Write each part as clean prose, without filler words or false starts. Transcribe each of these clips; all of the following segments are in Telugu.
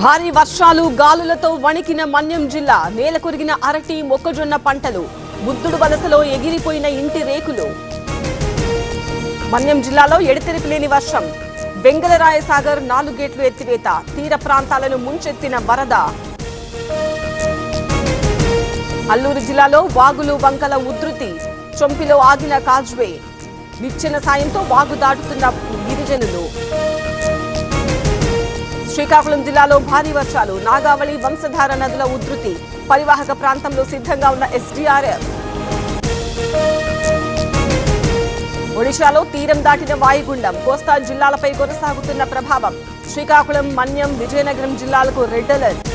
భారీ వర్షాలు గాలులతో వణికిన మన్యం జిల్లా నేల కొరిగిన అరటి మొక్కజొన్న పంటలు బుద్ధుడు వలసలో ఎగిరిపోయిన ఇంటి రేకులు మన్యం జిల్లాలో ఎడతెరిపి లేని వర్షం వెంగళరాయ సాగర్ 4 గేట్లు ఎత్తివేత తీర ప్రాంతాలను ముంచెత్తిన వరద అల్లూరు జిల్లాలో వాగులు వంకల ఉధృతి చొంపిలో ఆగిన కాజ్వే నిచ్చెన సాయంతో వాగు దాటుతున్న గిరిజనులు శ్రీకాకుళం జిల్లాలో భారీ వర్షాలు నాగావళి వంశధార నదుల ఉధృతి పరివాహక ప్రాంతంలో సిద్ధంగా ఉన్న ఎస్డీఆర్ఎఫ్ ఒడిశాలో తీరం దాటిన వాయుగుండం కోస్తా జిల్లాలపై కొనసాగుతున్న ప్రభావం శ్రీకాకుళం మన్యం విజయనగరం జిల్లాలకు రెడ్ అలర్ట్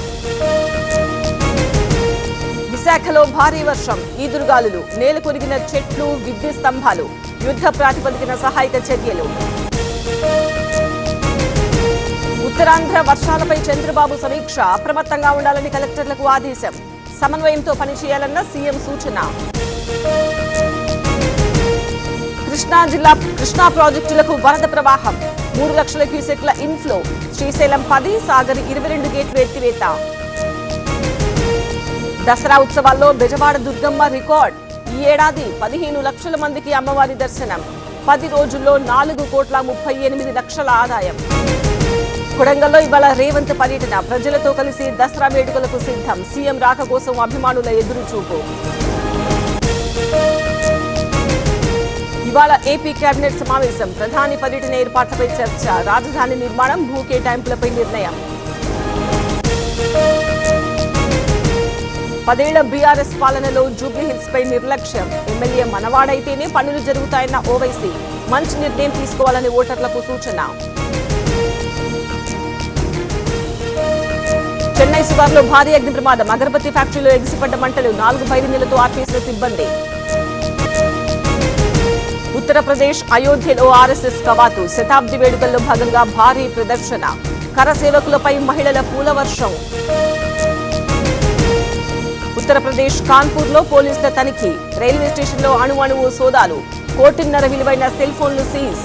విశాఖలో భారీ వర్షం ఈదురుగాలులు నేల కొరిగిన చెట్లు విద్యుత్ స్తంభాలు యుద్ధ ప్రాతిపదికన సహాయక చర్యలు ఉత్తరాంధ్ర వర్షాలపై చంద్రబాబు సమీక్ష అప్రమత్తంగా ఉండాలని కలెక్టర్లకు ఆదేశం సమన్వయంతో పనిచేయాలన్న సీఎం సూచన కృష్ణా జిల్లా కృష్ణా ప్రాజెక్టులకు వరద ప్రవాహం 3 లక్షల క్యూసెక్ల ఇన్ఫ్లో శ్రీశైలం 10 సాగర్ 22 గేట్లు ఎత్తివేత దసరా ఉత్సవాల్లో బెజవాడ దుర్గమ్మ రికార్డ్ ఈ ఏడాది 15 లక్షల మందికి అమ్మవారి దర్శనం 10 రోజుల్లో 4,38,00,000 ఆదాయం కొడంగల్లో ఇవాళ రేవంత్ పర్యటన ప్రజలతో కలిసి దసరా వేడుకలకు సిద్ధం సీఎం రాక కోసం అభిమానుల ఎదురుచూపు ఇవాళ ఏపీ కేబినెట్ సమావేశం ప్రధాని పర్యటన ఏర్పాట్లపై చర్చ రాజధాని నిర్మాణం భూ కేటాయింపులపై నిర్ణయం 10 ఏళ్ల బీఆర్ఎస్ పాలనలో జూబ్లీహిల్స్ పై నిర్లక్ష్యం ఎమ్మెల్యే మనవాడైతేనే పనులు జరుగుతాయన్న ఓవైసీ మంచి నిర్ణయం తీసుకోవాలని ఓటర్లకు సూచన చెన్నై శివార్లో భారీ అగ్ని ప్రమాదం అగరబత్తి ఫ్యాక్టరీలో ఎగిసిపడ్డ మంటలు 4 ఫైరింగ్లతో ఆర్పేసిన సిబ్బంది ఉత్తరప్రదేశ్ అయోధ్యలో ఆర్ఎస్ఎస్ కవాతు శతాబ్ది వేడుకల్లో భాగంగా భారీ ప్రదర్శన కర సేవకులపై మహిళల పూల వర్షం ఉత్తరప్రదేశ్ కాన్పూర్లో పోలీసుల తనిఖీ రైల్వే స్టేషన్లో అణువణువు సోదాలు 1,50,00,000 విలువైన సెల్ ఫోన్లు సీజ్